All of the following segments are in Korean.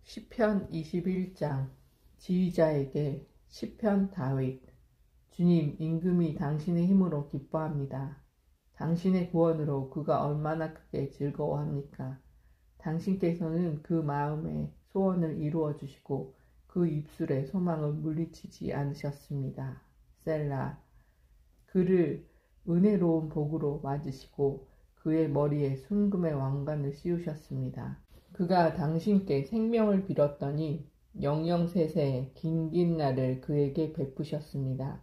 시편 21장. 지휘자에게. 시편 다윗. 주님, 임금이 당신의 힘으로 기뻐합니다. 당신의 구원으로 그가 얼마나 크게 즐거워합니까? 당신께서는 그 마음에 소원을 이루어 주시고 그 입술의 소망을 물리치지 않으셨습니다. 셀라. 그를 은혜로운 복으로 맞으시고 그의 머리에 순금의 왕관을 씌우셨습니다. 그가 당신께 생명을 빌었더니 영영세세 긴긴 날을 그에게 베푸셨습니다.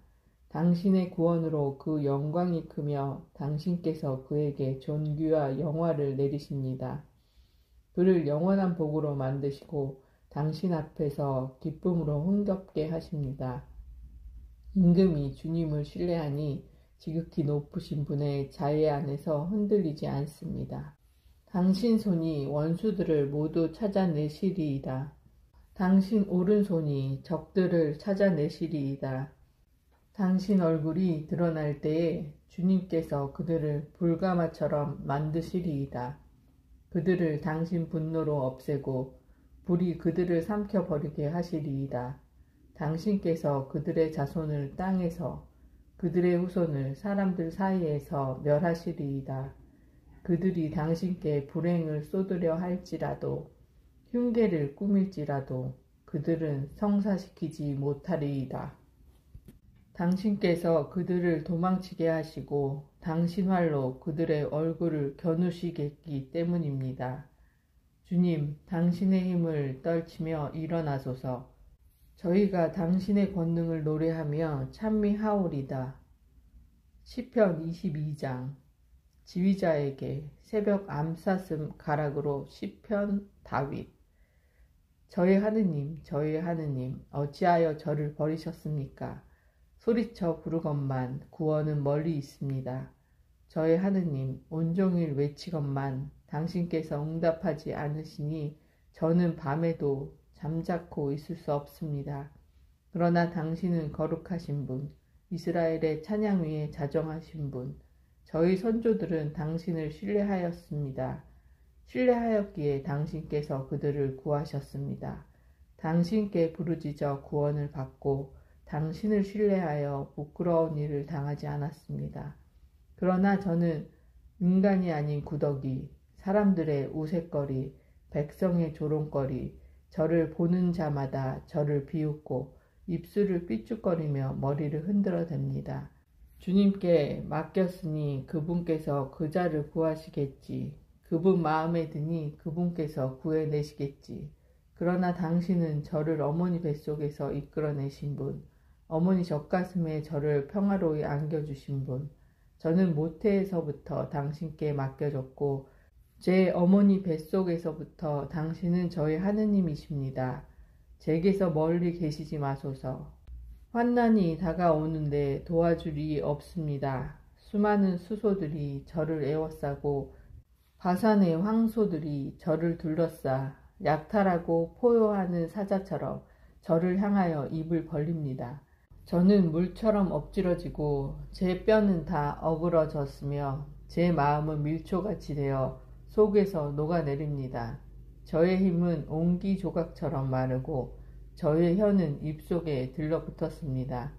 당신의 구원으로 그 영광이 크며 당신께서 그에게 존귀와 영화를 내리십니다. 그를 영원한 복으로 만드시고 당신 앞에서 기쁨으로 흥겹게 하십니다. 임금이 주님을 신뢰하니 지극히 높으신 분의 자애 안에서 흔들리지 않습니다. 당신 손이 원수들을 모두 찾아내시리이다. 당신 오른손이 적들을 찾아내시리이다. 당신 얼굴이 드러날 때에 주님께서 그들을 불가마처럼 만드시리이다. 그들을 당신 분노로 없애고 불이 그들을 삼켜버리게 하시리이다. 당신께서 그들의 자손을 땅에서 그들의 후손을 사람들 사이에서 멸하시리이다. 그들이 당신께 불행을 쏟으려 할지라도 흉계를 꾸밀지라도 그들은 성사시키지 못하리이다. 당신께서 그들을 도망치게 하시고 당신 활로 그들의 얼굴을 겨누시겠기 때문입니다. 주님, 당신의 힘을 떨치며 일어나소서. 저희가 당신의 권능을 노래하며 찬미하오리다. 시편 22장. 지휘자에게. 새벽 암사슴 가락으로. 시편 다윗. 저의 하느님, 어찌하여 저를 버리셨습니까? 소리쳐 부르건만 구원은 멀리 있습니다. 저의 하느님, 온종일 외치건만 당신께서 응답하지 않으시니 저는 밤에도 잠자코 있을 수 없습니다. 그러나 당신은 거룩하신 분, 이스라엘의 찬양 위에 자정하신 분, 저희 선조들은 당신을 신뢰하였습니다. 신뢰하였기에 당신께서 그들을 구하셨습니다. 당신께 부르짖어 구원을 받고 당신을 신뢰하여 부끄러운 일을 당하지 않았습니다. 그러나 저는 인간이 아닌 구더기, 사람들의 우윳거리, 백성의 조롱거리, 저를 보는 자마다 저를 비웃고 입술을 삐죽거리며 머리를 흔들어댑니다. 주님께 맡겼으니 그분께서 그 자를 구하시겠지. 그분 마음에 드니 그분께서 구해내시겠지. 그러나 당신은 저를 어머니 뱃속에서 이끌어내신 분, 어머니 젖가슴에 저를 평화로이 안겨주신 분, 저는 모태에서부터 당신께 맡겨졌고 제 어머니 뱃속에서부터 당신은 저의 하느님이십니다. 제게서 멀리 계시지 마소서. 환난이 다가오는데 도와줄이 없습니다. 수많은 수소들이 저를 에워싸고 바산의 황소들이 저를 둘러싸 약탈하고 포효하는 사자처럼 저를 향하여 입을 벌립니다. 저는 물처럼 엎질러지고 제 뼈는 다 어그러졌으며 제 마음은 밀초같이 되어 속에서 녹아내립니다. 저의 힘은 옹기 조각처럼 마르고 저의 혀는 입속에 들러붙었습니다.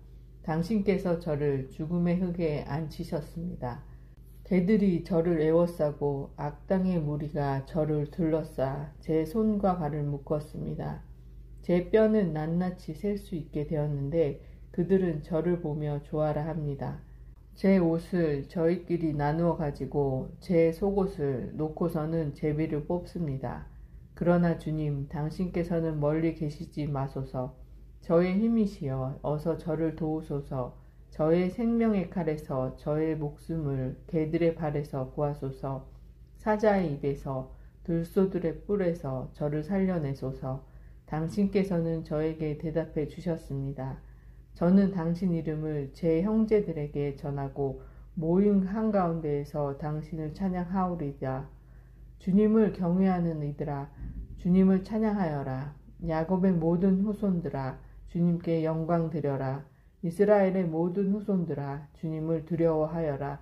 당신께서 저를 죽음의 흙에 앉히셨습니다. 개들이 저를 에워싸고 악당의 무리가 저를 둘러싸 제 손과 발을 묶었습니다. 제 뼈는 낱낱이 셀 수 있게 되었는데 그들은 저를 보며 좋아라 합니다. 제 옷을 저희끼리 나누어 가지고 제 속옷을 놓고서는 제비를 뽑습니다. 그러나 주님, 당신께서는 멀리 계시지 마소서. 저의 힘이시여 어서 저를 도우소서. 저의 생명의 칼에서 저의 목숨을 개들의 발에서 구하소서. 사자의 입에서 들소들의 뿔에서 저를 살려내소서. 당신께서는 저에게 대답해 주셨습니다. 저는 당신 이름을 제 형제들에게 전하고 모임 한가운데에서 당신을 찬양하오리다. 주님을 경외하는 이들아, 주님을 찬양하여라. 야곱의 모든 후손들아, 주님께 영광 드려라. 이스라엘의 모든 후손들아, 주님을 두려워하여라.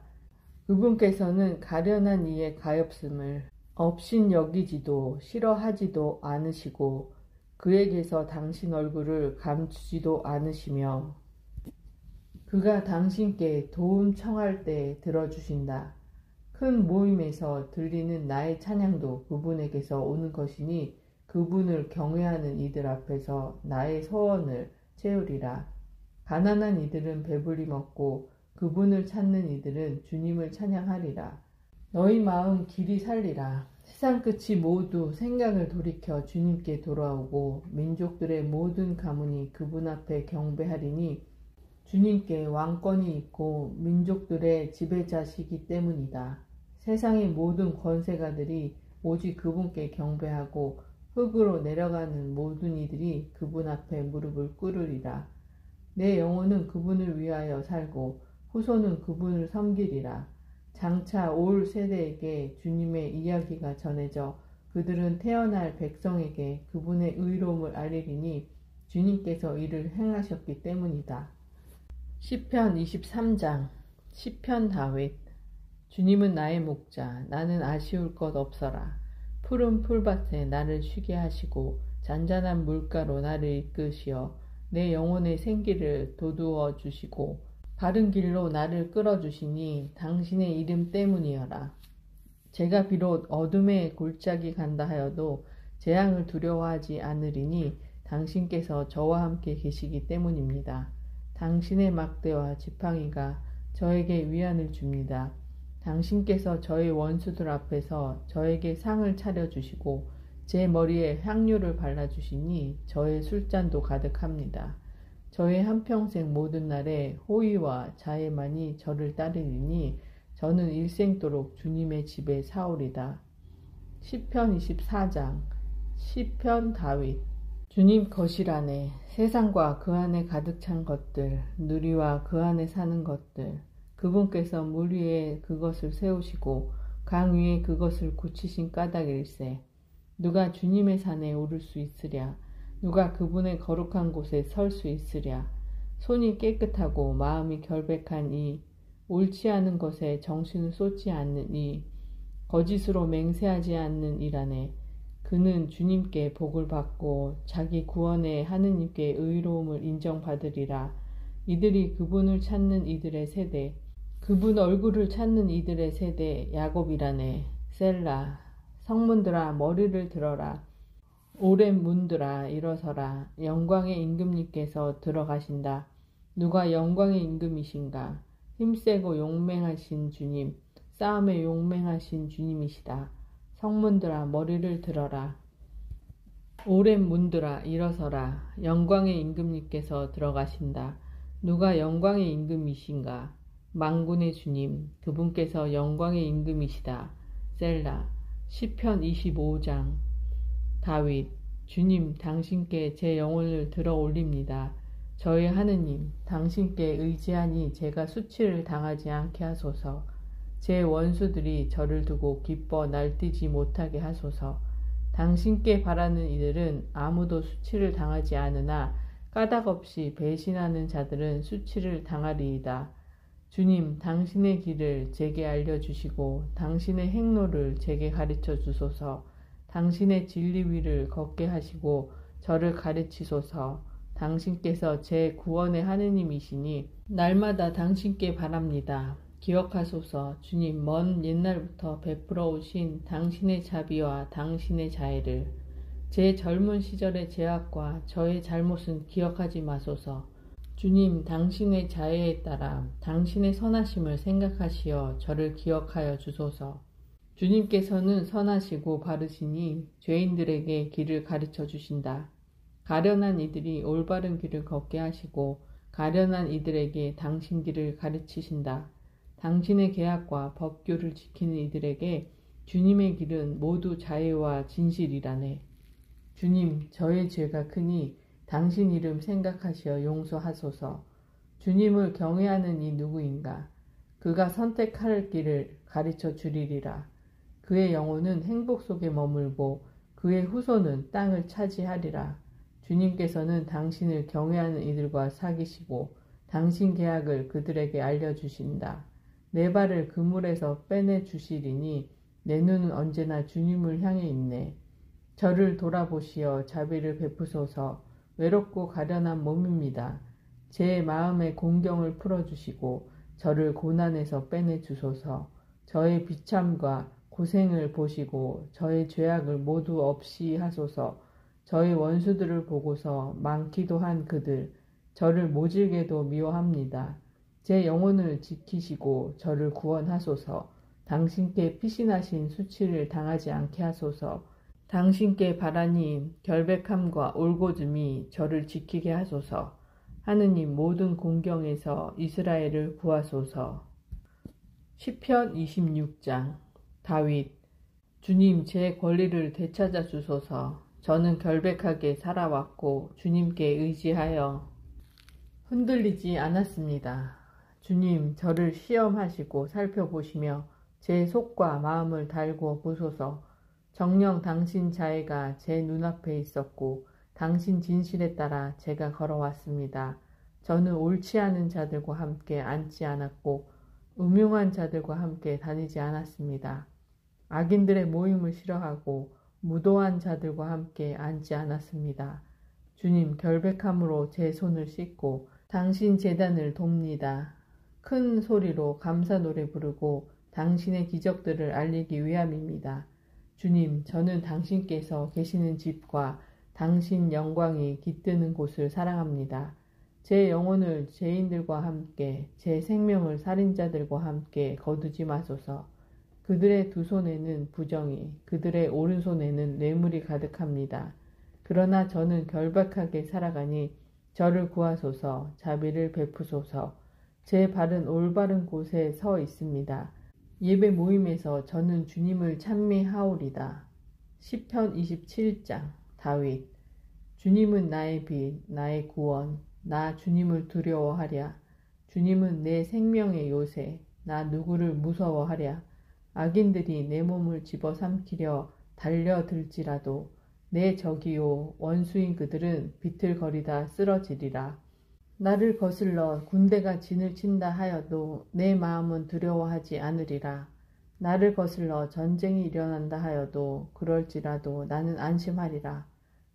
그분께서는 가련한 이의 가엾음을 업신 여기지도 싫어하지도 않으시고 그에게서 당신 얼굴을 감추지도 않으시며 그가 당신께 도움 청할 때 들어주신다. 큰 모임에서 들리는 나의 찬양도 그분에게서 오는 것이니 그분을 경외하는 이들 앞에서 나의 소원을 채우리라. 가난한 이들은 배불리 먹고 그분을 찾는 이들은 주님을 찬양하리라. 너희 마음 길이 살리라. 세상 끝이 모두 생각을 돌이켜 주님께 돌아오고 민족들의 모든 가문이 그분 앞에 경배하리니 주님께 왕권이 있고 민족들의 지배자시기 때문이다. 세상의 모든 권세가들이 오직 그분께 경배하고 흙으로 내려가는 모든 이들이 그분 앞에 무릎을 꿇으리라. 내 영혼은 그분을 위하여 살고 후손은 그분을 섬기리라. 장차 올 세대에게 주님의 이야기가 전해져 그들은 태어날 백성에게 그분의 의로움을 알리리니 주님께서 이를 행하셨기 때문이다. 시편 23장 시편 다윗. 주님은 나의 목자, 나는 아쉬울 것 없어라. 푸른 풀밭에 나를 쉬게 하시고 잔잔한 물가로 나를 이끄시어 내 영혼의 생기를 돋우어 주시고 바른 길로 나를 끌어주시니 당신의 이름 때문이여라. 제가 비록 어둠의 골짜기 간다 하여도 재앙을 두려워하지 않으리니 당신께서 저와 함께 계시기 때문입니다. 당신의 막대와 지팡이가 저에게 위안을 줍니다. 당신께서 저의 원수들 앞에서 저에게 상을 차려주시고 제 머리에 향유를 발라주시니 저의 술잔도 가득합니다. 저의 한평생 모든 날에 호의와 자애만이 저를 따르리니 저는 일생도록 주님의 집에 사오리다. 시편 24장 시편 다윗. 주님 거실 안에 세상과 그 안에 가득 찬 것들, 누리와 그 안에 사는 것들, 그분께서 물 위에 그것을 세우시고 강 위에 그것을 굳히신 까닭일세. 누가 주님의 산에 오를 수 있으랴? 누가 그분의 거룩한 곳에 설 수 있으랴? 손이 깨끗하고 마음이 결백한 이, 옳지 않은 것에 정신을 쏟지 않는 이, 거짓으로 맹세하지 않는 이라네. 그는 주님께 복을 받고 자기 구원의 하느님께 의로움을 인정받으리라. 이들이 그분을 찾는 이들의 세대, 그분 얼굴을 찾는 이들의 세대 야곱이라네. 셀라. 성문들아 머리를 들어라. 오랜 문들아 일어서라. 영광의 임금님께서 들어가신다. 누가 영광의 임금이신가? 힘세고 용맹하신 주님, 싸움에 용맹하신 주님이시다. 성문들아 머리를 들어라. 오랜 문들아 일어서라. 영광의 임금님께서 들어가신다. 누가 영광의 임금이신가? 만군의 주님, 그분께서 영광의 임금이시다. 셀라. 시편 25장 다윗. 주님, 당신께 제 영혼을 들어 올립니다. 저의 하느님, 당신께 의지하니 제가 수치를 당하지 않게 하소서. 제 원수들이 저를 두고 기뻐 날뛰지 못하게 하소서. 당신께 바라는 이들은 아무도 수치를 당하지 않으나 까닭없이 배신하는 자들은 수치를 당하리이다. 주님, 당신의 길을 제게 알려주시고 당신의 행로를 제게 가르쳐 주소서. 당신의 진리 위를 걷게 하시고 저를 가르치소서. 당신께서 제 구원의 하느님이시니 날마다 당신께 바랍니다. 기억하소서. 주님, 먼 옛날부터 베풀어 오신 당신의 자비와 당신의 자애를. 제 젊은 시절의 죄악과 저의 잘못은 기억하지 마소서. 주님, 당신의 자애에 따라 당신의 선하심을 생각하시어 저를 기억하여 주소서. 주님께서는 선하시고 바르시니 죄인들에게 길을 가르쳐 주신다. 가련한 이들이 올바른 길을 걷게 하시고 가련한 이들에게 당신 길을 가르치신다. 당신의 계약과 법규를 지키는 이들에게 주님의 길은 모두 자애와 진실이라네. 주님, 저의 죄가 크니 당신 이름 생각하시어 용서하소서. 주님을 경외하는 이 누구인가? 그가 선택할 길을 가르쳐 주리리라. 그의 영혼은 행복 속에 머물고 그의 후손은 땅을 차지하리라. 주님께서는 당신을 경외하는 이들과 사귀시고 당신 계약을 그들에게 알려주신다. 내 발을 그물에서 빼내 주시리니 내 눈은 언제나 주님을 향해 있네. 저를 돌아보시어 자비를 베푸소서. 외롭고 가련한 몸입니다. 제 마음의 공경을 풀어주시고 저를 고난에서 빼내주소서. 저의 비참과 고생을 보시고 저의 죄악을 모두 없이 하소서. 저의 원수들을 보고서 많기도 한 그들, 저를 모질게도 미워합니다. 제 영혼을 지키시고 저를 구원하소서. 당신께 피신하신 수치를 당하지 않게 하소서. 당신께 바라니 결백함과 올곧음이 저를 지키게 하소서. 하느님 모든 공경에서 이스라엘을 구하소서. 시편 26장. 다윗. 주님, 제 권리를 되찾아 주소서. 저는 결백하게 살아왔고 주님께 의지하여 흔들리지 않았습니다. 주님, 저를 시험하시고 살펴보시며 제 속과 마음을 달구어 보소서. 정녕 당신 자애가 제 눈앞에 있었고 당신 진실에 따라 제가 걸어왔습니다. 저는 옳지 않은 자들과 함께 앉지 않았고 음흉한 자들과 함께 다니지 않았습니다. 악인들의 모임을 싫어하고 무도한 자들과 함께 앉지 않았습니다. 주님, 결백함으로 제 손을 씻고 당신 제단을 돕니다. 큰 소리로 감사 노래 부르고 당신의 기적들을 알리기 위함입니다. 주님, 저는 당신께서 계시는 집과 당신 영광이 깃드는 곳을 사랑합니다. 제 영혼을 죄인들과 함께, 제 생명을 살인자들과 함께 거두지 마소서. 그들의 두 손에는 부정이, 그들의 오른손에는 뇌물이 가득합니다. 그러나 저는 결박하게 살아가니 저를 구하소서. 자비를 베푸소서. 제 발은 올바른 곳에 서 있습니다. 예배 모임에서 저는 주님을 찬미하오리다. 시편 27장. 다윗. 주님은 나의 빛, 나의 구원. 나 주님을 두려워하랴. 주님은 내 생명의 요새. 나 누구를 무서워하랴. 악인들이 내 몸을 집어삼키려 달려들지라도 내 적이요 원수인 그들은 비틀거리다 쓰러지리라. 나를 거슬러 군대가 진을 친다 하여도 내 마음은 두려워하지 않으리라. 나를 거슬러 전쟁이 일어난다 하여도 그럴지라도 나는 안심하리라.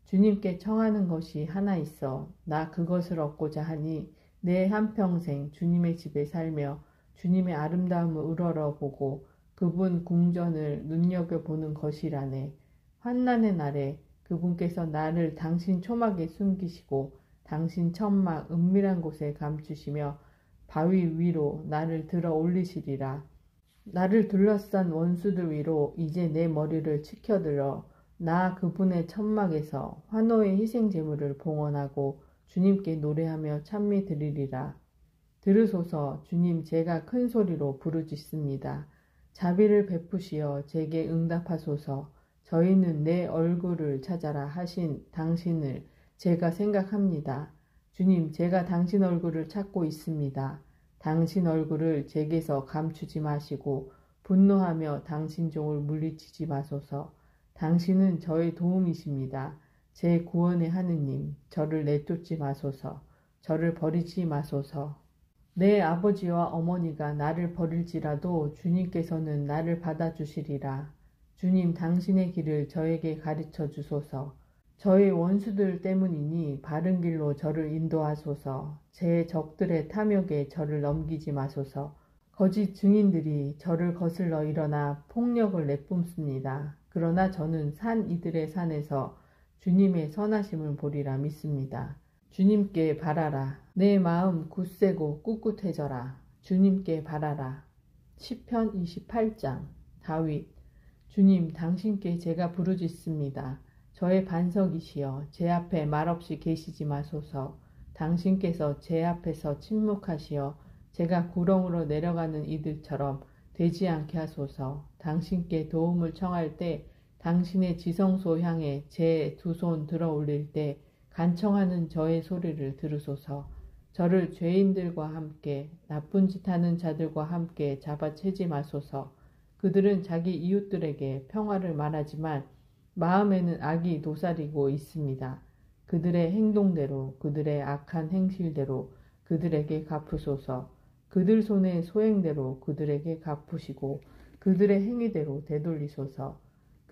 주님께 청하는 것이 하나 있어 나 그것을 얻고자 하니 내 한평생 주님의 집에 살며 주님의 아름다움을 우러러보고 그분 궁전을 눈여겨보는 것이라네. 환난의 날에 그분께서 나를 당신 초막에 숨기시고 당신 천막 은밀한 곳에 감추시며 바위 위로 나를 들어 올리시리라. 나를 둘러싼 원수들 위로 이제 내 머리를 치켜들어 나 그분의 천막에서 환호의 희생 제물을 봉헌하고 주님께 노래하며 찬미 드리리라. 들으소서. 주님, 제가 큰 소리로 부르짖습니다. 자비를 베푸시어 제게 응답하소서. 저희는 내 얼굴을 찾아라 하신 당신을 제가 생각합니다. 주님, 제가 당신 얼굴을 찾고 있습니다. 당신 얼굴을 제게서 감추지 마시고 분노하며 당신 종을 물리치지 마소서. 당신은 저의 도움이십니다. 제 구원의 하느님, 저를 내쫓지 마소서. 저를 버리지 마소서. 내 아버지와 어머니가 나를 버릴지라도 주님께서는 나를 받아주시리라. 주님, 당신의 길을 저에게 가르쳐 주소서. 저의 원수들 때문이니 바른 길로 저를 인도하소서. 제 적들의 탐욕에 저를 넘기지 마소서. 거짓 증인들이 저를 거슬러 일어나 폭력을 내뿜습니다. 그러나 저는 산 이들의 산에서 주님의 선하심을 보리라 믿습니다. 주님께 바라라. 내 마음 굳세고 꿋꿋해져라. 주님께 바라라. 시편 28장. 다윗. 주님, 당신께 제가 부르짖습니다. 저의 반석이시여 제 앞에 말없이 계시지 마소서. 당신께서 제 앞에서 침묵하시어 제가 구렁으로 내려가는 이들처럼 되지 않게 하소서. 당신께 도움을 청할 때 당신의 지성소 향해 제 두 손 들어 올릴 때 간청하는 저의 소리를 들으소서. 저를 죄인들과 함께 나쁜 짓 하는 자들과 함께 잡아채지 마소서. 그들은 자기 이웃들에게 평화를 말하지만 마음에는 악이 도사리고 있습니다. 그들의 행동대로 그들의 악한 행실대로 그들에게 갚으소서. 그들 손의 소행대로 그들에게 갚으시고 그들의 행위대로 되돌리소서.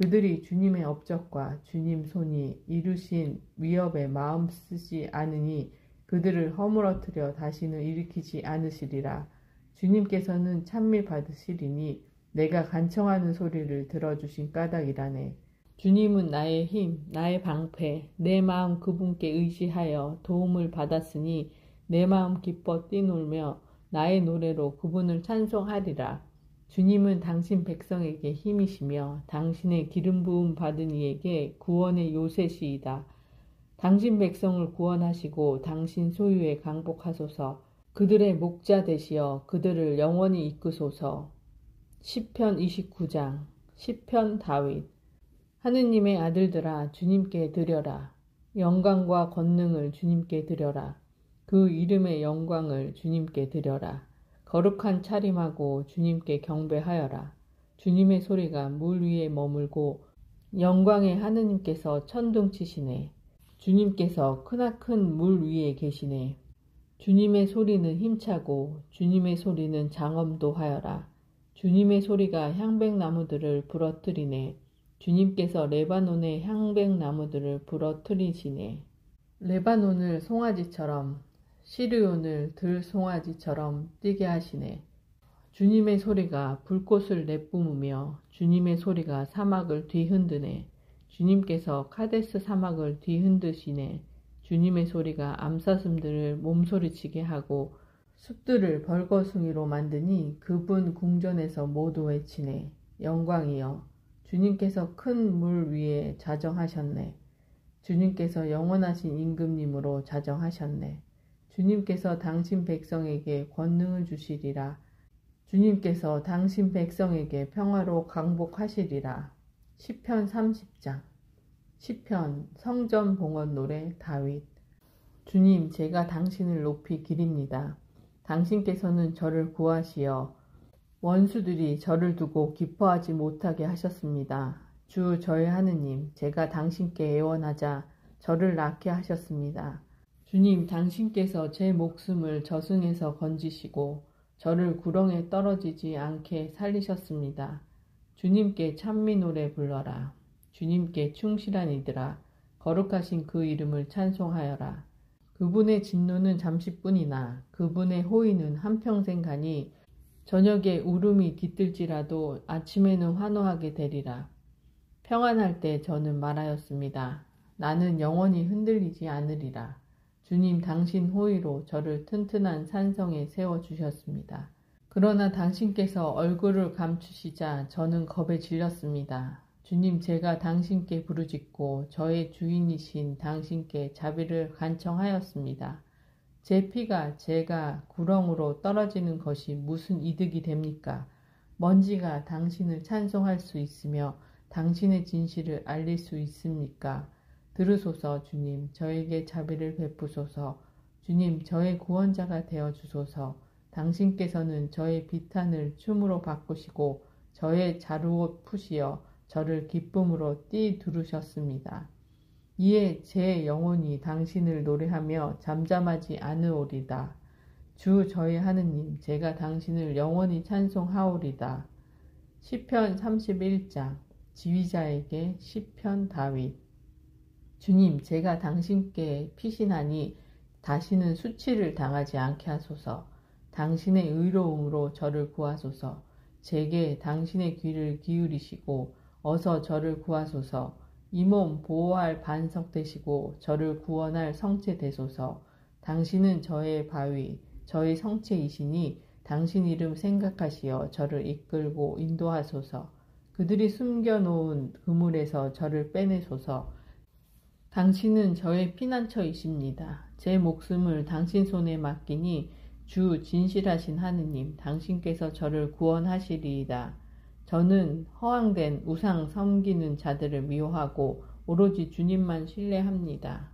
그들이 주님의 업적과 주님 손이 이루신 위협에 마음 쓰지 않으니 그들을 허물어뜨려 다시는 일으키지 않으시리라. 주님께서는 찬미 받으시리니 내가 간청하는 소리를 들어주신 까닭이라네. 주님은 나의 힘, 나의 방패, 내 마음 그분께 의지하여 도움을 받았으니 내 마음 기뻐 뛰놀며 나의 노래로 그분을 찬송하리라. 주님은 당신 백성에게 힘이시며 당신의 기름 부음 받은 이에게 구원의 요새시이다. 당신 백성을 구원하시고 당신 소유에 강복하소서. 그들의 목자 되시어 그들을 영원히 이끄소서. 시편 29장. 시편 다윗. 하느님의 아들들아 주님께 드려라. 영광과 권능을 주님께 드려라. 그 이름의 영광을 주님께 드려라. 거룩한 차림하고 주님께 경배하여라. 주님의 소리가 물 위에 머물고 영광의 하느님께서 천둥치시네. 주님께서 크나큰 물 위에 계시네. 주님의 소리는 힘차고 주님의 소리는 장엄도 하여라. 주님의 소리가 향백나무들을 부러뜨리네. 주님께서 레바논의 향백나무들을 부러뜨리시네. 레바논을 송아지처럼 시르온을 들송아지처럼 뛰게 하시네. 주님의 소리가 불꽃을 내뿜으며 주님의 소리가 사막을 뒤흔드네. 주님께서 카데스 사막을 뒤흔드시네. 주님의 소리가 암사슴들을 몸소리치게 하고 숲들을 벌거숭이로 만드니 그분 궁전에서 모두 외치네. 영광이여 주님께서 큰 물 위에 자정하셨네. 주님께서 영원하신 임금님으로 자정하셨네. 주님께서 당신 백성에게 권능을 주시리라. 주님께서 당신 백성에게 평화로 강복하시리라. 시편 30장. 시편 성전 봉헌 노래 다윗. 주님 제가 당신을 높이 기립니다. 당신께서는 저를 구하시어 원수들이 저를 두고 기뻐하지 못하게 하셨습니다. 주 저의 하느님 제가 당신께 애원하자 저를 낳게 하셨습니다. 주님 당신께서 제 목숨을 저승에서 건지시고 저를 구렁에 떨어지지 않게 살리셨습니다. 주님께 찬미 노래 불러라. 주님께 충실한 이들아 거룩하신 그 이름을 찬송하여라. 그분의 진노는 잠시뿐이나 그분의 호의는 한평생 가니 저녁에 울음이 깃들지라도 아침에는 환호하게 되리라. 평안할 때 저는 말하였습니다. 나는 영원히 흔들리지 않으리라. 주님 당신 호의로 저를 튼튼한 산성에 세워주셨습니다. 그러나 당신께서 얼굴을 감추시자 저는 겁에 질렸습니다. 주님 제가 당신께 부르짖고 저의 주인이신 당신께 자비를 간청하였습니다. 제 피가 제가 구렁으로 떨어지는 것이 무슨 이득이 됩니까? 먼지가 당신을 찬송할 수 있으며 당신의 진실을 알릴 수 있습니까? 들으소서 주님 저에게 자비를 베푸소서. 주님 저의 구원자가 되어주소서. 당신께서는 저의 비탄을 춤으로 바꾸시고 저의 자루옷 푸시어 저를 기쁨으로 띠두르셨습니다. 이에 제 영혼이 당신을 노래하며 잠잠하지 않으오리다. 주 저의 하느님 제가 당신을 영원히 찬송하오리다. 시편 31장. 지휘자에게 시편 다윗. 주님 제가 당신께 피신하니 다시는 수치를 당하지 않게 하소서. 당신의 의로움으로 저를 구하소서. 제게 당신의 귀를 기울이시고 어서 저를 구하소서. 이 몸 보호할 반석 되시고 저를 구원할 성체 되소서. 당신은 저의 바위, 저의 성체이시니 당신 이름 생각하시어 저를 이끌고 인도하소서. 그들이 숨겨놓은 그물에서 저를 빼내소서. 당신은 저의 피난처이십니다. 제 목숨을 당신 손에 맡기니 주 진실하신 하느님 당신께서 저를 구원하시리이다. 저는 허황된 우상 섬기는 자들을 미워하고 오로지 주님만 신뢰합니다.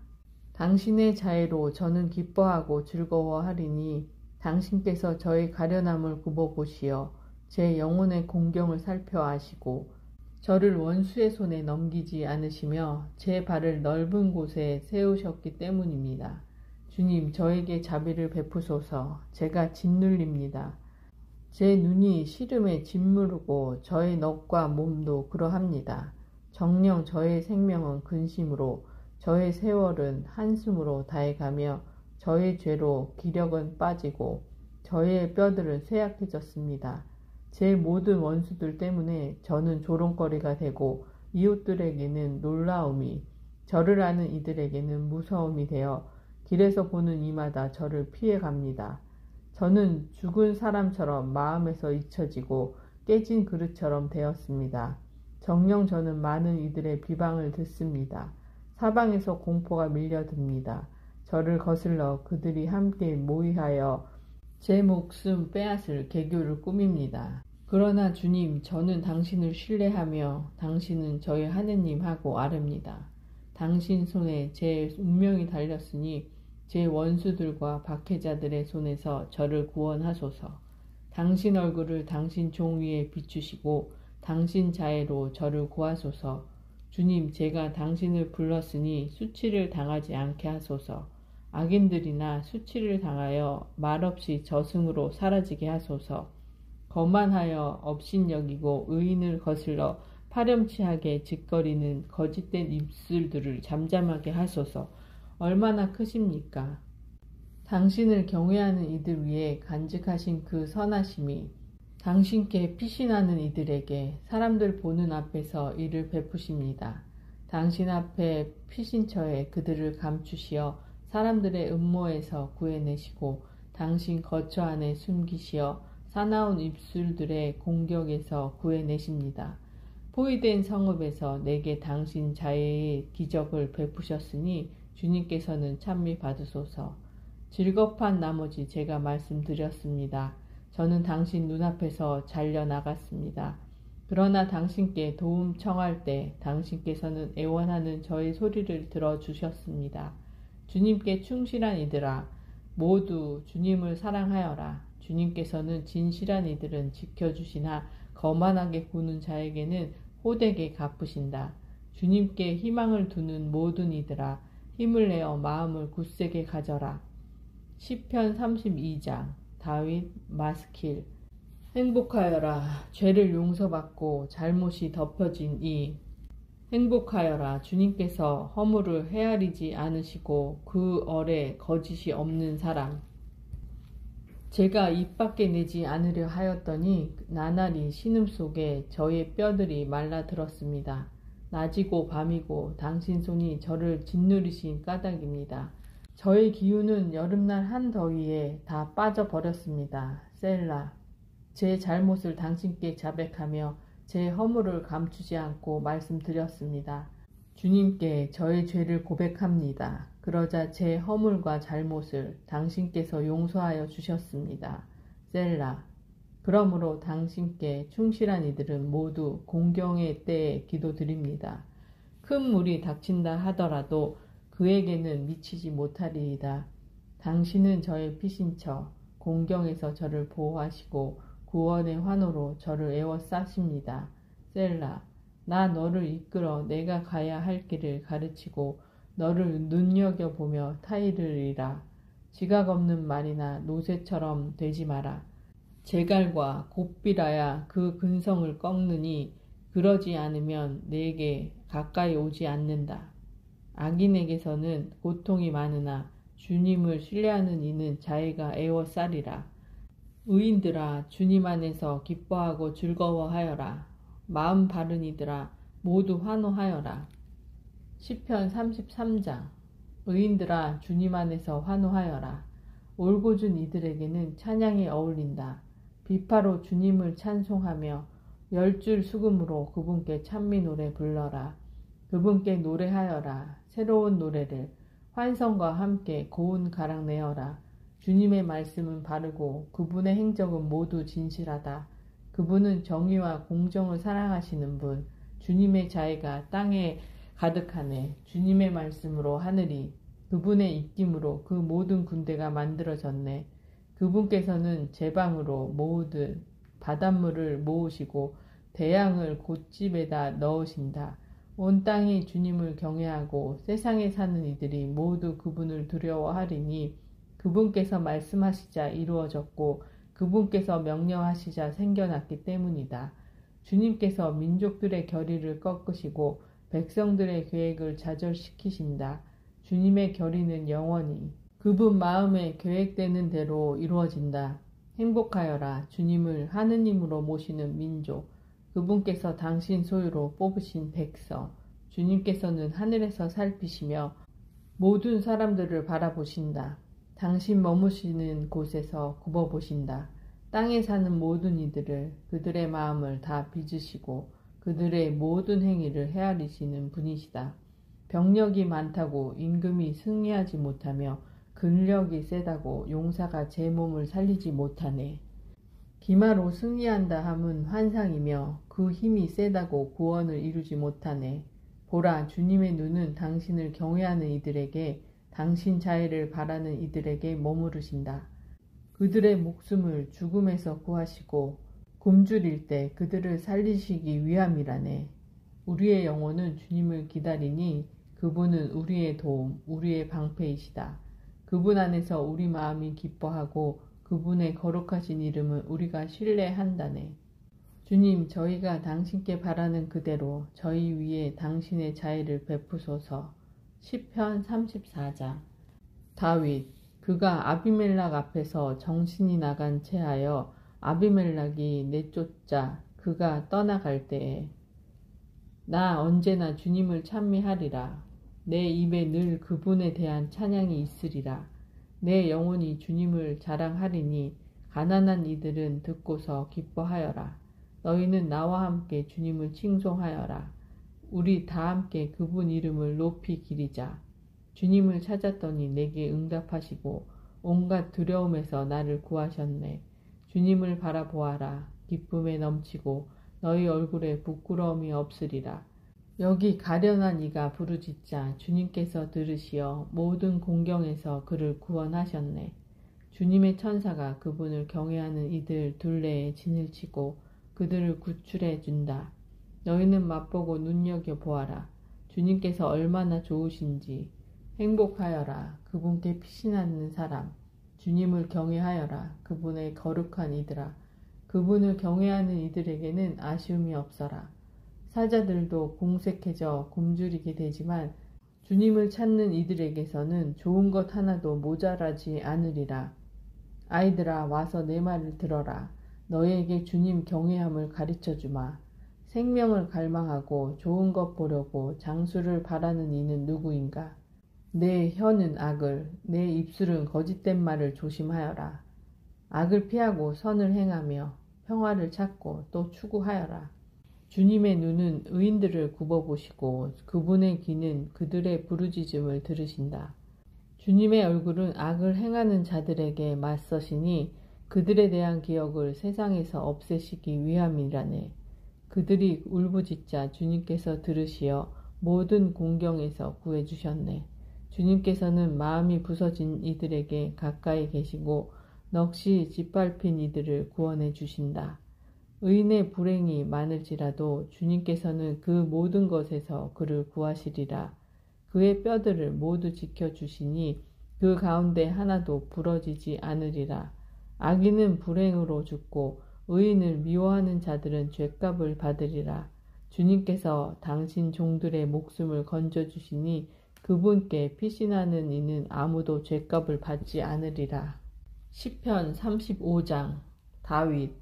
당신의 자애로 저는 기뻐하고 즐거워하리니 당신께서 저의 가련함을 굽어보시어 제 영혼의 공경을 살펴 아시고 저를 원수의 손에 넘기지 않으시며 제 발을 넓은 곳에 세우셨기 때문입니다. 주님 저에게 자비를 베푸소서. 제가 짓눌립니다. 제 눈이 시름에 짓무르고 저의 넋과 몸도 그러합니다. 정녕 저의 생명은 근심으로 저의 세월은 한숨으로 다해가며 저의 죄로 기력은 빠지고 저의 뼈들은 쇠약해졌습니다. 제 모든 원수들 때문에 저는 조롱거리가 되고 이웃들에게는 놀라움이, 저를 아는 이들에게는 무서움이 되어 길에서 보는 이마다 저를 피해갑니다. 저는 죽은 사람처럼 마음에서 잊혀지고 깨진 그릇처럼 되었습니다. 정녕 저는 많은 이들의 비방을 듣습니다. 사방에서 공포가 밀려듭니다. 저를 거슬러 그들이 함께 모의하여 제 목숨 빼앗을 계교를 꾸밉니다. 그러나 주님, 저는 당신을 신뢰하며 당신은 저의 하느님하고 아릅니다. 당신 손에 제 운명이 달렸으니 제 원수들과 박해자들의 손에서 저를 구원하소서. 당신 얼굴을 당신 종 위에 비추시고 당신 자애로 저를 구하소서. 주님, 제가 당신을 불렀으니 수치를 당하지 않게 하소서. 악인들이나 수치를 당하여 말없이 저승으로 사라지게 하소서. 거만하여 업신여기고 의인을 거슬러 파렴치하게 짓거리는 거짓된 입술들을 잠잠하게 하소서. 얼마나 크십니까? 당신을 경외하는 이들 위에 간직하신 그 선하심이 당신께 피신하는 이들에게 사람들 보는 앞에서 이를 베푸십니다. 당신 앞에 피신처에 그들을 감추시어 사람들의 음모에서 구해내시고 당신 거처 안에 숨기시어 사나운 입술들의 공격에서 구해내십니다. 포위된 성읍에서 내게 당신 자애의 기적을 베푸셨으니 주님께서는 찬미 받으소서. 즐겁한 나머지 제가 말씀드렸습니다. 저는 당신 눈앞에서 잘려나갔습니다. 그러나 당신께 도움 청할 때 당신께서는 애원하는 저의 소리를 들어주셨습니다. 주님께 충실한 이들아, 모두 주님을 사랑하여라. 주님께서는 진실한 이들은 지켜주시나 거만하게 구는 자에게는 호되게 갚으신다. 주님께 희망을 두는 모든 이들아, 힘을 내어 마음을 굳세게 가져라. 시편 32장 다윗 마스킬. 행복하여라. 죄를 용서받고 잘못이 덮여진 이. 행복하여라. 주님께서 허물을 헤아리지 않으시고 그 얼에 거짓이 없는 사람. 제가 입 밖에 내지 않으려 하였더니 나날이 신음속에 저의 뼈들이 말라들었습니다. 낮이고 밤이고 당신 손이 저를 짓누르신 까닭입니다. 저의 기운은 여름날 한더위에 다 빠져버렸습니다. 셀라. 제 잘못을 당신께 자백하며 제 허물을 감추지 않고 말씀드렸습니다. 주님께 저의 죄를 고백합니다. 그러자 제 허물과 잘못을 당신께서 용서하여 주셨습니다. 셀라. 그러므로 당신께 충실한 이들은 모두 공경의 때에 기도드립니다. 큰 물이 닥친다 하더라도 그에게는 미치지 못하리이다. 당신은 저의 피신처, 공경에서 저를 보호하시고 구원의 환호로 저를 에워싸십니다. 셀라. 나 너를 이끌어 내가 가야 할 길을 가르치고 너를 눈여겨보며 타이르리라. 지각 없는 말이나 노새처럼 되지 마라. 제갈과 곱비라야 그 근성을 꺾느니 그러지 않으면 내게 가까이 오지 않는다. 악인에게서는 고통이 많으나 주님을 신뢰하는 이는 자애가 애워싸리라. 의인들아, 주님 안에서 기뻐하고 즐거워하여라. 마음 바른 이들아, 모두 환호하여라. 시편 33장. 의인들아, 주님 안에서 환호하여라. 올곧은 이들에게는 찬양이 어울린다. 비파로 주님을 찬송하며 10줄 수금으로 그분께 찬미 노래 불러라. 그분께 노래하여라. 새로운 노래를 환성과 함께 고운 가락 내어라. 주님의 말씀은 바르고 그분의 행적은 모두 진실하다. 그분은 정의와 공정을 사랑하시는 분. 주님의 자애가 땅에 가득하네. 주님의 말씀으로 하늘이, 그분의 입김으로 그 모든 군대가 만들어졌네. 그분께서는 제방으로 모으듯 바닷물을 모으시고 대양을 곧집에다 넣으신다. 온 땅이 주님을 경외하고 세상에 사는 이들이 모두 그분을 두려워하리니 그분께서 말씀하시자 이루어졌고 그분께서 명령하시자 생겨났기 때문이다. 주님께서 민족들의 결의를 꺾으시고 백성들의 계획을 좌절시키신다. 주님의 결의는 영원히 그분 마음에 계획되는 대로 이루어진다. 행복하여라. 주님을 하느님으로 모시는 민족. 그분께서 당신 소유로 뽑으신 백성. 주님께서는 하늘에서 살피시며 모든 사람들을 바라보신다. 당신 머무시는 곳에서 굽어보신다. 땅에 사는 모든 이들을, 그들의 마음을 다 빚으시고 그들의 모든 행위를 헤아리시는 분이시다. 병력이 많다고 임금이 승리하지 못하며 근력이 세다고 용사가 제 몸을 살리지 못하네. 기마로 승리한다 함은 환상이며 그 힘이 세다고 구원을 이루지 못하네. 보라, 주님의 눈은 당신을 경외하는 이들에게, 당신 자애를 바라는 이들에게 머무르신다. 그들의 목숨을 죽음에서 구하시고 굶주릴 때 그들을 살리시기 위함이라네. 우리의 영혼은 주님을 기다리니 그분은 우리의 도움, 우리의 방패이시다. 그분 안에서 우리 마음이 기뻐하고 그분의 거룩하신 이름을 우리가 신뢰한다네. 주님, 저희가 당신께 바라는 그대로 저희 위에 당신의 자애를 베푸소서. 시편 34장. 다윗, 그가 아비멜락 앞에서 정신이 나간 채하여 아비멜락이 내쫓자 그가 떠나갈 때에 나 언제나 주님을 찬미하리라. 내 입에 늘 그분에 대한 찬양이 있으리라. 내 영혼이 주님을 자랑하리니 가난한 이들은 듣고서 기뻐하여라. 너희는 나와 함께 주님을 칭송하여라. 우리 다 함께 그분 이름을 높이 기리자. 주님을 찾았더니 내게 응답하시고 온갖 두려움에서 나를 구하셨네. 주님을 바라보아라. 기쁨에 넘치고 너희 얼굴에 부끄러움이 없으리라. 여기 가련한 이가 부르짖자 주님께서 들으시어 모든 공경에서 그를 구원하셨네. 주님의 천사가 그분을 경외하는 이들 둘레에 진을 치고 그들을 구출해 준다. 너희는 맛보고 눈여겨보아라. 주님께서 얼마나 좋으신지. 행복하여라. 그분께 피신하는 사람. 주님을 경외하여라. 그분의 거룩한 이들아. 그분을 경외하는 이들에게는 아쉬움이 없어라. 사자들도 공색해져 굶주리게 되지만 주님을 찾는 이들에게서는 좋은 것 하나도 모자라지 않으리라. 아이들아, 와서 내 말을 들어라. 너희에게 주님 경외함을 가르쳐주마. 생명을 갈망하고 좋은 것 보려고 장수를 바라는 이는 누구인가? 내 혀는 악을, 내 입술은 거짓된 말을 조심하여라. 악을 피하고 선을 행하며 평화를 찾고 또 추구하여라. 주님의 눈은 의인들을 굽어보시고 그분의 귀는 그들의 부르짖음을 들으신다. 주님의 얼굴은 악을 행하는 자들에게 맞서시니 그들에 대한 기억을 세상에서 없애시기 위함이라네. 그들이 울부짖자 주님께서 들으시어 모든 공경에서 구해주셨네. 주님께서는 마음이 부서진 이들에게 가까이 계시고 넋이 짓밟힌 이들을 구원해 주신다. 의인의 불행이 많을지라도 주님께서는 그 모든 것에서 그를 구하시리라. 그의 뼈들을 모두 지켜주시니 그 가운데 하나도 부러지지 않으리라. 악인은 불행으로 죽고 의인을 미워하는 자들은 죗값을 받으리라. 주님께서 당신 종들의 목숨을 건져주시니 그분께 피신하는 이는 아무도 죗값을 받지 않으리라. 시편 35장. 다윗,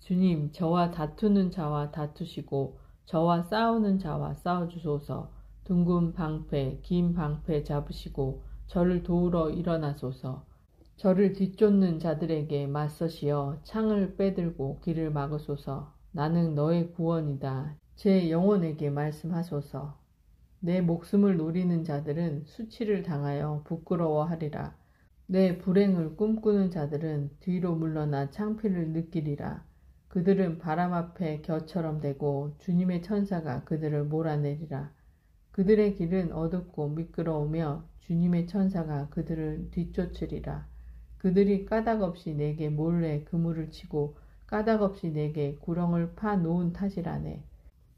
주님, 저와 다투는 자와 다투시고 저와 싸우는 자와 싸워주소서. 둥근 방패, 긴 방패 잡으시고 저를 도우러 일어나소서. 저를 뒤쫓는 자들에게 맞서시어 창을 빼들고 길을 막으소서. 나는 너의 구원이다. 제 영혼에게 말씀하소서. 내 목숨을 노리는 자들은 수치를 당하여 부끄러워하리라. 내 불행을 꿈꾸는 자들은 뒤로 물러나 창피를 느끼리라. 그들은 바람 앞에 겨처럼 되고 주님의 천사가 그들을 몰아내리라. 그들의 길은 어둡고 미끄러우며 주님의 천사가 그들을 뒤쫓으리라. 그들이 까닭없이 내게 몰래 그물을 치고 까닭없이 내게 구렁을 파 놓은 탓이라네.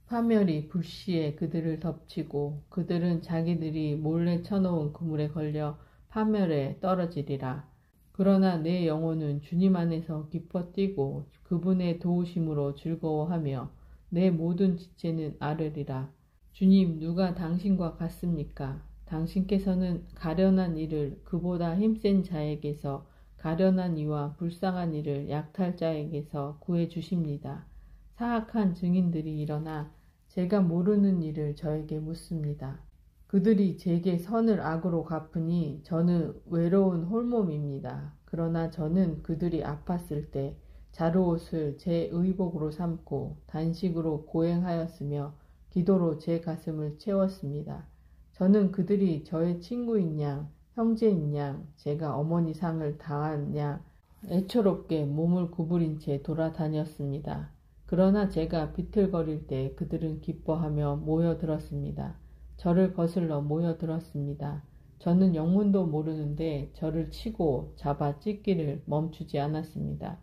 파멸이 불시에 그들을 덮치고 그들은 자기들이 몰래 쳐놓은 그물에 걸려 파멸에 떨어지리라. 그러나 내 영혼은 주님 안에서 기뻐 뛰고 그분의 도우심으로 즐거워하며 내 모든 지체는 아르리라. 주님, 누가 당신과 같습니까? 당신께서는 가련한 이를 그보다 힘센 자에게서, 가련한 이와 불쌍한 이를 약탈자에게서 구해주십니다. 사악한 증인들이 일어나 제가 모르는 일을 저에게 묻습니다. 그들이 제게 선을 악으로 갚으니 저는 외로운 홀몸입니다. 그러나 저는 그들이 아팠을 때 자루옷을 제 의복으로 삼고 단식으로 고행하였으며 기도로 제 가슴을 채웠습니다. 저는 그들이 저의 친구인 양, 형제인 양, 제가 어머니 상을 당한 양, 애처롭게 몸을 구부린 채 돌아다녔습니다. 그러나 제가 비틀거릴 때 그들은 기뻐하며 모여들었습니다. 저를 거슬러 모여들었습니다. 저는 영문도 모르는데 저를 치고 잡아 찢기를 멈추지 않았습니다.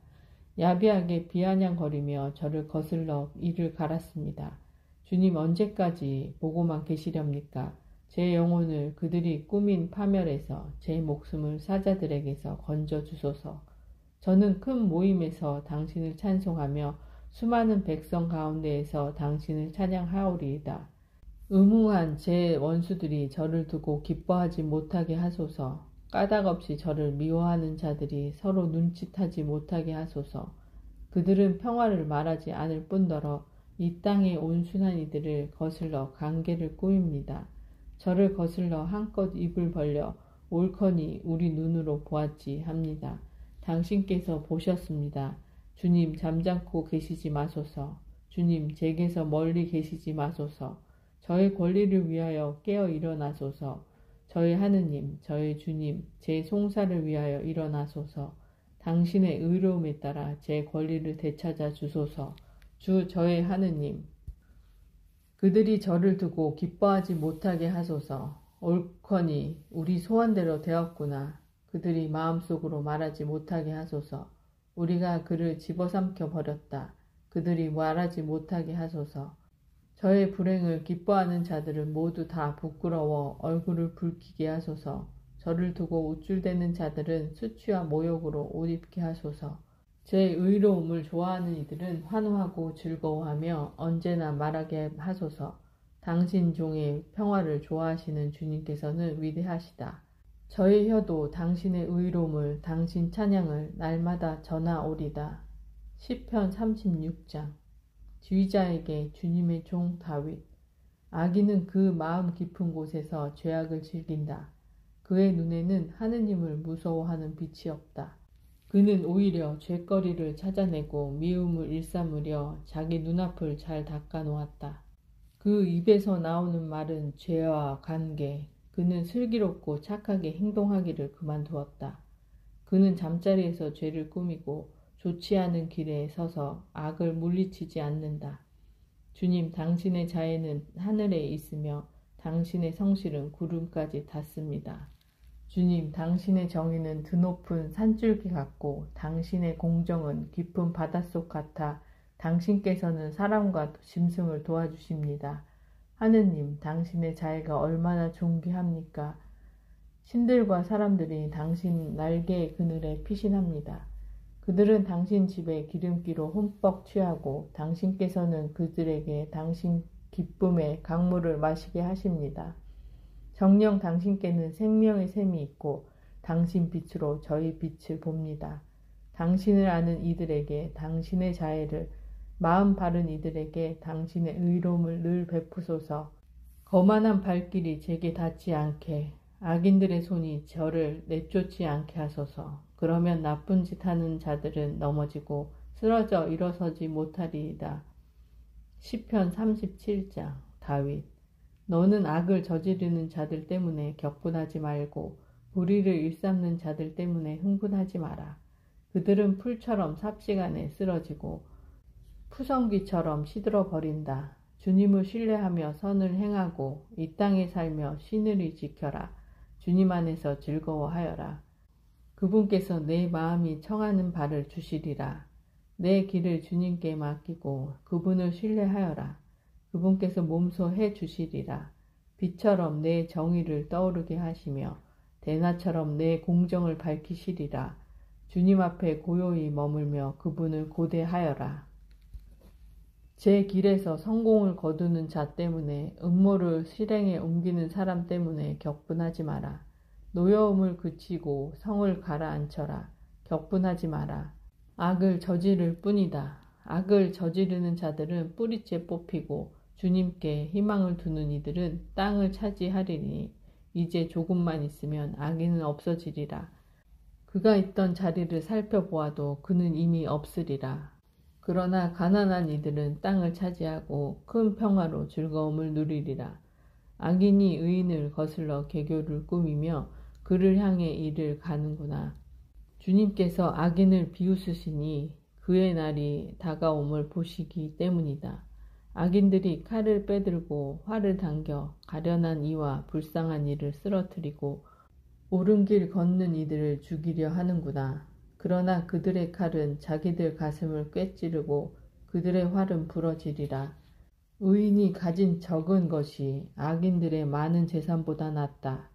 야비하게 비아냥거리며 저를 거슬러 이를 갈았습니다. 주님, 언제까지 보고만 계시렵니까? 제 영혼을 그들이 꾸민 파멸에서 제 목숨을 사자들에게서 건져주소서. 저는 큰 모임에서 당신을 찬송하며 수많은 백성 가운데에서 당신을 찬양하오리이다. 음흉한 제 원수들이 저를 두고 기뻐하지 못하게 하소서. 까닭없이 저를 미워하는 자들이 서로 눈짓하지 못하게 하소서. 그들은 평화를 말하지 않을 뿐더러 이 땅의 온순한 이들을 거슬러 관계를 꾸밉니다. 저를 거슬러 한껏 입을 벌려 옳거니 우리 눈으로 보았지 합니다. 당신께서 보셨습니다. 주님, 잠잠고 계시지 마소서. 주님, 제게서 멀리 계시지 마소서. 저의 권리를 위하여 깨어 일어나소서. 저의 하느님, 저의 주님, 제 송사를 위하여 일어나소서. 당신의 의로움에 따라 제 권리를 되찾아 주소서. 주 저의 하느님, 그들이 저를 두고 기뻐하지 못하게 하소서. 옳거니 우리 소원대로 되었구나. 그들이 마음속으로 말하지 못하게 하소서. 우리가 그를 집어삼켜 버렸다. 그들이 말하지 못하게 하소서. 저의 불행을 기뻐하는 자들은 모두 다 부끄러워 얼굴을 붉히게 하소서. 저를 두고 우쭐대는 자들은 수치와 모욕으로 옷 입게 하소서. 제 의로움을 좋아하는 이들은 환호하고 즐거워하며 언제나 말하게 하소서. 당신 종의 평화를 좋아하시는 주님께서는 위대하시다. 저의 혀도 당신의 의로움을, 당신 찬양을 날마다 전하오리다. 시편 36장. 지휘자에게 주님의 종 다윗. 악인은 그 마음 깊은 곳에서 죄악을 즐긴다. 그의 눈에는 하느님을 무서워하는 빛이 없다. 그는 오히려 죄거리를 찾아내고 미움을 일삼으려 자기 눈앞을 잘 닦아놓았다. 그 입에서 나오는 말은 죄와 관계. 그는 슬기롭고 착하게 행동하기를 그만두었다. 그는 잠자리에서 죄를 꾸미고 좋지 않은 길에 서서 악을 물리치지 않는다. 주님, 당신의 자애는 하늘에 있으며 당신의 성실은 구름까지 닿습니다. 주님, 당신의 정의는 드높은 산줄기 같고 당신의 공정은 깊은 바닷속 같아 당신께서는 사람과 짐승을 도와주십니다. 하느님, 당신의 자애가 얼마나 존귀합니까? 신들과 사람들이 당신 날개의 그늘에 피신합니다. 그들은 당신 집에 기름기로 흠뻑 취하고 당신께서는 그들에게 당신 기쁨의 강물을 마시게 하십니다. 정녕 당신께는 생명의 샘이 있고 당신 빛으로 저희 빛을 봅니다. 당신을 아는 이들에게 당신의 자애를, 마음 바른 이들에게 당신의 의로움을 늘 베푸소서. 거만한 발길이 제게 닿지 않게, 악인들의 손이 저를 내쫓지 않게 하소서. 그러면 나쁜 짓 하는 자들은 넘어지고 쓰러져 일어서지 못하리이다. 시편 37장. 다윗. 너는 악을 저지르는 자들 때문에 격분하지 말고 불의를 일삼는 자들 때문에 흥분하지 마라. 그들은 풀처럼 삽시간에 쓰러지고 푸성귀처럼 시들어 버린다. 주님을 신뢰하며 선을 행하고 이 땅에 살며 신을 지켜라. 주님 안에서 즐거워하여라. 그분께서 내 마음이 청하는 바를 주시리라. 내 길을 주님께 맡기고 그분을 신뢰하여라. 그분께서 몸소 해 주시리라. 빛처럼 내 정의를 떠오르게 하시며 대낮처럼 내 공정을 밝히시리라. 주님 앞에 고요히 머물며 그분을 고대하여라. 제 길에서 성공을 거두는 자 때문에, 음모를 실행에 옮기는 사람 때문에 격분하지 마라. 노여움을 그치고 성을 가라앉혀라. 격분하지 마라. 악을 저지를 뿐이다. 악을 저지르는 자들은 뿌리째 뽑히고 주님께 희망을 두는 이들은 땅을 차지하리니 이제 조금만 있으면 악인은 없어지리라. 그가 있던 자리를 살펴보아도 그는 이미 없으리라. 그러나 가난한 이들은 땅을 차지하고 큰 평화로 즐거움을 누리리라. 악인이 의인을 거슬러 개교를 꾸미며 그를 향해 이를 가는구나. 주님께서 악인을 비웃으시니 그의 날이 다가옴을 보시기 때문이다. 악인들이 칼을 빼들고 활을 당겨 가련한 이와 불쌍한 이를 쓰러뜨리고 옳은 길 걷는 이들을 죽이려 하는구나. 그러나 그들의 칼은 자기들 가슴을 꿰찌르고 그들의 활은 부러지리라. 의인이 가진 적은 것이 악인들의 많은 재산보다 낫다.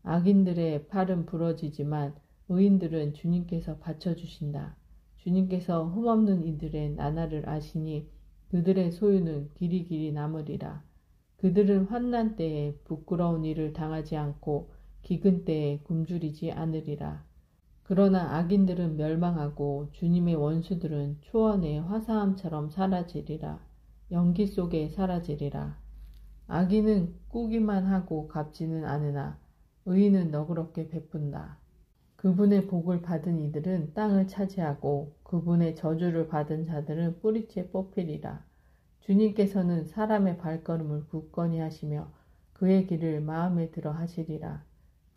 악인들의 팔은 부러지지만 의인들은 주님께서 받쳐주신다. 주님께서 흠없는 이들의 나날을 아시니 그들의 소유는 길이길이 남으리라. 그들은 환난 때에 부끄러운 일을 당하지 않고 기근 때에 굶주리지 않으리라. 그러나 악인들은 멸망하고 주님의 원수들은 초원의 화사함처럼 사라지리라. 연기 속에 사라지리라. 악인은 꾸기만 하고 갚지는 않으나 의인은 너그럽게 베푼다. 그분의 복을 받은 이들은 땅을 차지하고 그분의 저주를 받은 자들은 뿌리째 뽑히리라. 주님께서는 사람의 발걸음을 굳건히 하시며 그의 길을 마음에 들어 하시리라.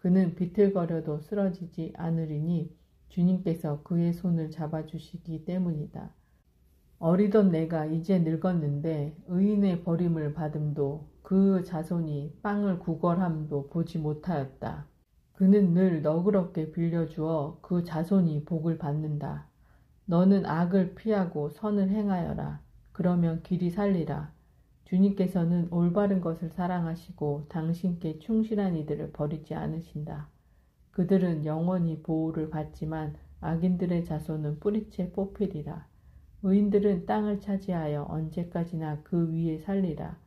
그는 비틀거려도 쓰러지지 않으리니 주님께서 그의 손을 잡아주시기 때문이다. 어리던 내가 이제 늙었는데 의인의 버림을 받음도 그 자손이 빵을 구걸함도 보지 못하였다. 그는 늘 너그럽게 빌려주어 그 자손이 복을 받는다. 너는 악을 피하고 선을 행하여라. 그러면 길이 살리라. 주님께서는 올바른 것을 사랑하시고 당신께 충실한 이들을 버리지 않으신다. 그들은 영원히 보호를 받지만 악인들의 자손은 뿌리째 뽑히리라. 의인들은 땅을 차지하여 언제까지나 그 위에 살리라.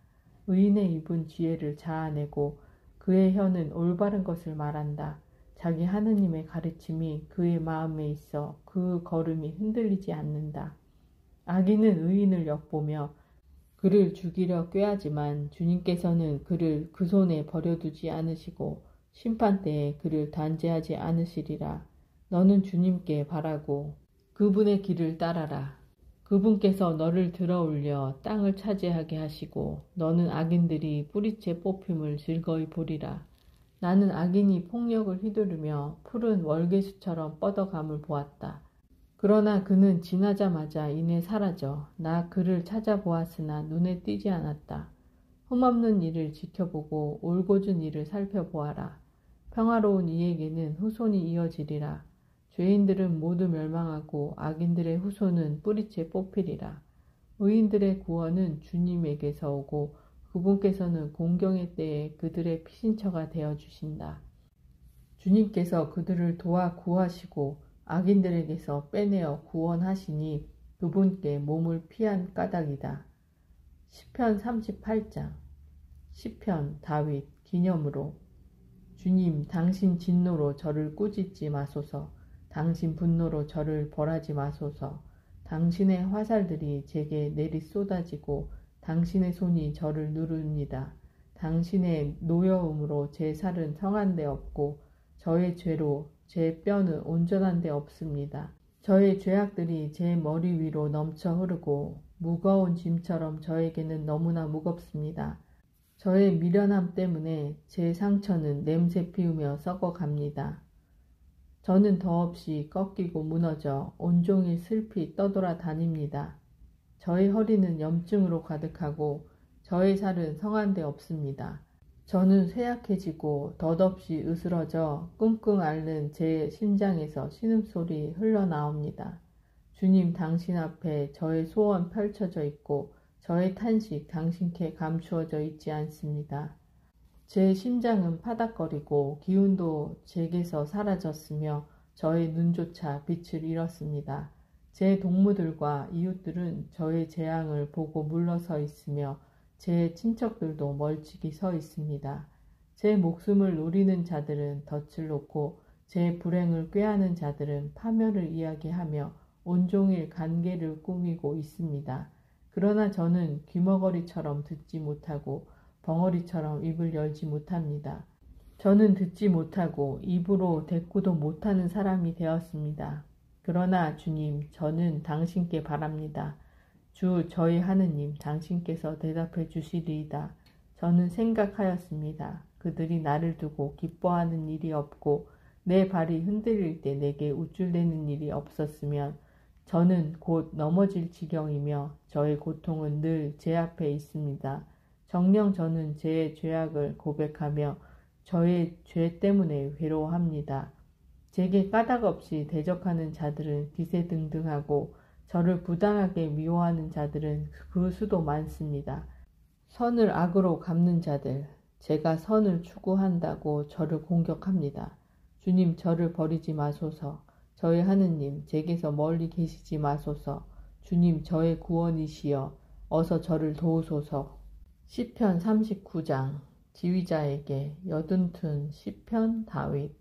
의인의 입은 지혜를 자아내고 그의 혀는 올바른 것을 말한다. 자기 하느님의 가르침이 그의 마음에 있어 그 걸음이 흔들리지 않는다. 악인은 의인을 엿보며 그를 죽이려 꾀하지만 주님께서는 그를 그 손에 버려두지 않으시고 심판 때에 그를 단죄하지 않으시리라. 너는 주님께 바라고 그분의 길을 따라라. 그분께서 너를 들어올려 땅을 차지하게 하시고 너는 악인들이 뿌리째 뽑힘을 즐거이 보리라. 나는 악인이 폭력을 휘두르며 푸른 월계수처럼 뻗어감을 보았다. 그러나 그는 지나자마자 이내 사라져 나 그를 찾아보았으나 눈에 띄지 않았다. 흠없는 일을 지켜보고 올곧은 일을 살펴보아라. 평화로운 이에게는 후손이 이어지리라. 죄인들은 모두 멸망하고 악인들의 후손은 뿌리째 뽑히리라. 의인들의 구원은 주님에게서 오고 그분께서는 공경의 때에 그들의 피신처가 되어주신다. 주님께서 그들을 도와 구하시고 악인들에게서 빼내어 구원하시니 그분께 몸을 피한 까닭이다. 시편 38장 시편 다윗 기념으로 주님 당신 진노로 저를 꾸짖지 마소서. 당신 분노로 저를 벌하지 마소서. 당신의 화살들이 제게 내리 쏟아지고 당신의 손이 저를 누릅니다. 당신의 노여움으로 제 살은 성한 데 없고 저의 죄로 제 뼈는 온전한 데 없습니다. 저의 죄악들이 제 머리 위로 넘쳐 흐르고 무거운 짐처럼 저에게는 너무나 무겁습니다. 저의 미련함 때문에 제 상처는 냄새 피우며 썩어갑니다. 저는 더없이 꺾이고 무너져 온종일 슬피 떠돌아 다닙니다. 저의 허리는 염증으로 가득하고 저의 살은 성한 데 없습니다. 저는 쇠약해지고 덧없이 으스러져 끙끙 앓는 제 심장에서 신음소리 흘러나옵니다. 주님 당신 앞에 저의 소원 펼쳐져 있고 저의 탄식 당신께 감추어져 있지 않습니다. 제 심장은 파닥거리고 기운도 제게서 사라졌으며 저의 눈조차 빛을 잃었습니다. 제 동무들과 이웃들은 저의 재앙을 보고 물러서 있으며 제 친척들도 멀찍이 서 있습니다. 제 목숨을 노리는 자들은 덫을 놓고 제 불행을 꾀하는 자들은 파멸을 이야기하며 온종일 간계를 꾸미고 있습니다. 그러나 저는 귀머거리처럼 듣지 못하고 벙어리처럼 입을 열지 못합니다. 저는 듣지 못하고 입으로 대꾸도 못하는 사람이 되었습니다. 그러나 주님, 저는 당신께 바랍니다. 주 저희 하느님, 당신께서 대답해 주시리이다. 저는 생각하였습니다. 그들이 나를 두고 기뻐하는 일이 없고 내 발이 흔들릴 때 내게 우쭐대는 일이 없었으면 저는 곧 넘어질 지경이며 저의 고통은 늘 제 앞에 있습니다. 정녕 저는 제 죄악을 고백하며 저의 죄 때문에 괴로워합니다. 제게 까닭 없이 대적하는 자들은 기세등등하고 저를 부당하게 미워하는 자들은 그 수도 많습니다. 선을 악으로 갚는 자들, 제가 선을 추구한다고 저를 공격합니다. 주님, 저를 버리지 마소서. 저의 하느님, 제게서 멀리 계시지 마소서. 주님, 저의 구원이시여, 어서 저를 도우소서. 시편 39장. 지휘자에게 여둔툰 시편 다윗.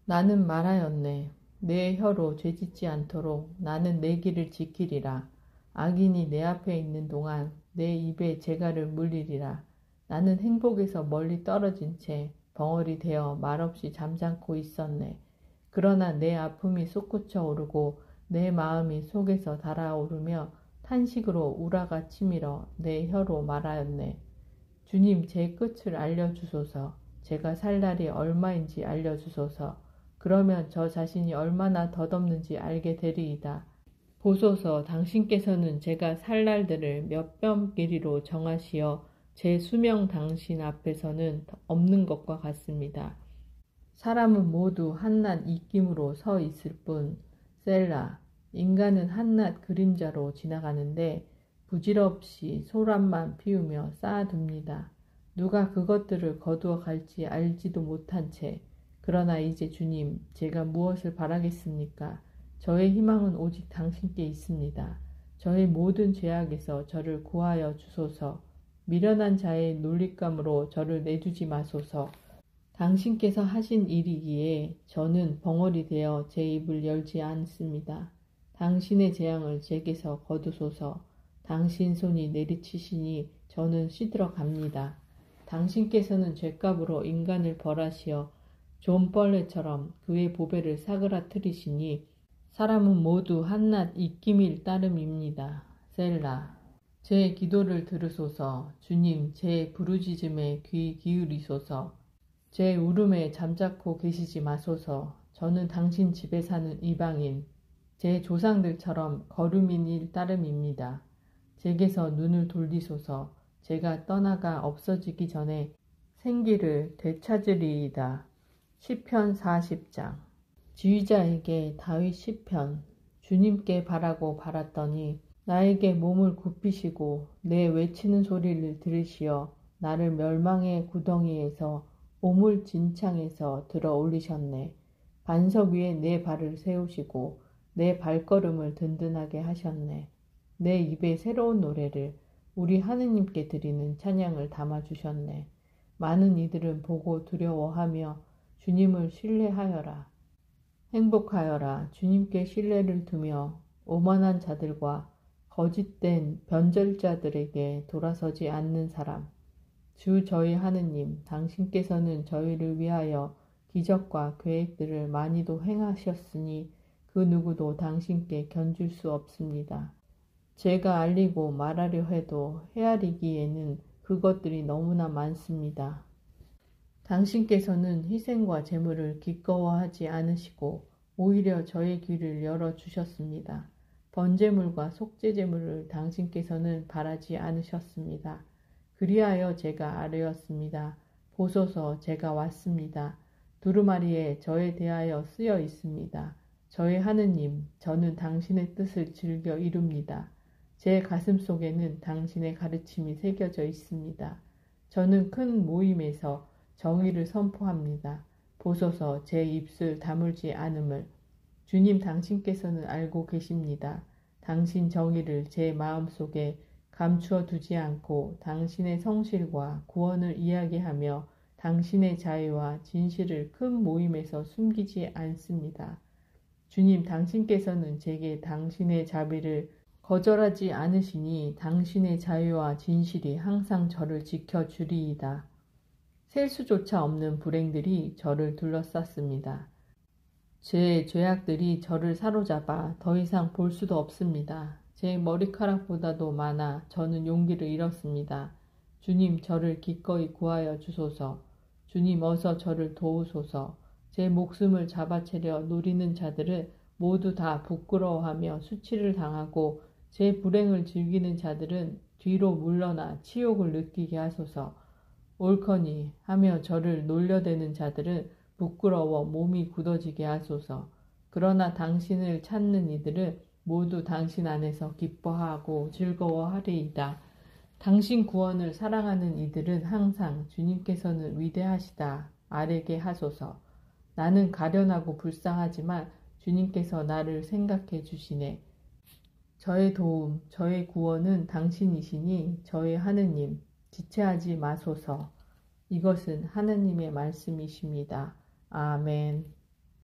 나는 말하였네. 내 혀로 죄짓지 않도록 나는 내 길을 지키리라. 악인이 내 앞에 있는 동안 내 입에 재갈을 물리리라. 나는 행복에서 멀리 떨어진 채 벙어리 되어 말없이 잠잠고 있었네. 그러나 내 아픔이 솟구쳐 오르고 내 마음이 속에서 달아오르며 탄식으로 우라가 치밀어 내 혀로 말하였네. 주님, 제 끝을 알려주소서. 제가 살 날이 얼마인지 알려주소서. 그러면 저 자신이 얼마나 덧없는지 알게 되리이다. 보소서, 당신께서는 제가 살 날들을 몇 뼘 길이로 정하시어 제 수명 당신 앞에서는 없는 것과 같습니다. 사람은 모두 한낱 입김으로 서 있을 뿐. 셀라. 인간은 한낱 그림자로 지나가는데 부질없이 소란만 피우며 쌓아둡니다. 누가 그것들을 거두어 갈지 알지도 못한 채. 그러나 이제 주님, 제가 무엇을 바라겠습니까? 저의 희망은 오직 당신께 있습니다. 저의 모든 죄악에서 저를 구하여 주소서. 미련한 자의 놀잇감으로 저를 내주지 마소서. 당신께서 하신 일이기에 저는 벙어리 되어 제 입을 열지 않습니다. 당신의 재앙을 제게서 거두소서. 당신 손이 내리치시니 저는 시들어 갑니다. 당신께서는 죗값으로 인간을 벌하시어 존벌레처럼 그의 보배를 사그라뜨리시니 사람은 모두 한낱 입김일 따름입니다. 셀라. 제 기도를 들으소서. 주님, 제 부르짖음에 귀 기울이소서. 제 울음에 잠자코 계시지 마소서. 저는 당신 집에 사는 이방인, 제 조상들처럼 거류민일 따름입니다. 제게서 눈을 돌리소서. 제가 떠나가 없어지기 전에 생기를 되찾으리이다. 시편 40장. 지휘자에게 다윗 시편. 주님께 바라고 바랐더니 나에게 몸을 굽히시고 내 외치는 소리를 들으시어 나를 멸망의 구덩이에서 오물진창에서 들어 올리셨네. 반석 위에 내 발을 세우시고 내 발걸음을 든든하게 하셨네. 내 입에 새로운 노래를 우리 하느님께 드리는 찬양을 담아주셨네. 많은 이들은 보고 두려워하며 주님을 신뢰하여라. 행복하여라. 주님께 신뢰를 두며 오만한 자들과 거짓된 변절자들에게 돌아서지 않는 사람. 주 저희 하느님, 당신께서는 저희를 위하여 기적과 계획들을 많이도 행하셨으니 그 누구도 당신께 견줄 수 없습니다. 제가 알리고 말하려 해도 헤아리기에는 그것들이 너무나 많습니다. 당신께서는 희생과 제물을 기꺼워하지 않으시고 오히려 저의 귀를 열어주셨습니다. 번제물과 속죄제물을 당신께서는 바라지 않으셨습니다. 그리하여 제가 아뢰었습니다. 보소서, 제가 왔습니다. 두루마리에 저에 대하여 쓰여 있습니다. 저의 하느님, 저는 당신의 뜻을 즐겨 이룹니다. 제 가슴 속에는 당신의 가르침이 새겨져 있습니다. 저는 큰 모임에서 정의를 선포합니다. 보소서, 제 입술 다물지 않음을. 주님 당신께서는 알고 계십니다. 당신 정의를 제 마음속에 감추어 두지 않고 당신의 성실과 구원을 이야기하며 당신의 자유와 진실을 큰 모임에서 숨기지 않습니다. 주님 당신께서는 제게 당신의 자비를 거절하지 않으시니 당신의 자유와 진실이 항상 저를 지켜주리이다. 셀 수조차 없는 불행들이 저를 둘러쌌습니다. 제 죄악들이 저를 사로잡아 더 이상 볼 수도 없습니다. 제 머리카락보다도 많아 저는 용기를 잃었습니다. 주님 저를 기꺼이 구하여 주소서. 주님 어서 저를 도우소서. 제 목숨을 잡아채려 노리는 자들은 모두 다 부끄러워하며 수치를 당하고 제 불행을 즐기는 자들은 뒤로 물러나 치욕을 느끼게 하소서. 옳거니 하며 저를 놀려대는 자들은 부끄러워 몸이 굳어지게 하소서. 그러나 당신을 찾는 이들은 모두 당신 안에서 기뻐하고 즐거워하리이다. 당신 구원을 사랑하는 이들은 항상 주님께서는 위대하시다 아뢰게 하소서. 나는 가련하고 불쌍하지만 주님께서 나를 생각해 주시네. 저의 도움, 저의 구원은 당신이시니 저의 하느님, 지체하지 마소서. 이것은 하느님의 말씀이십니다. 아멘.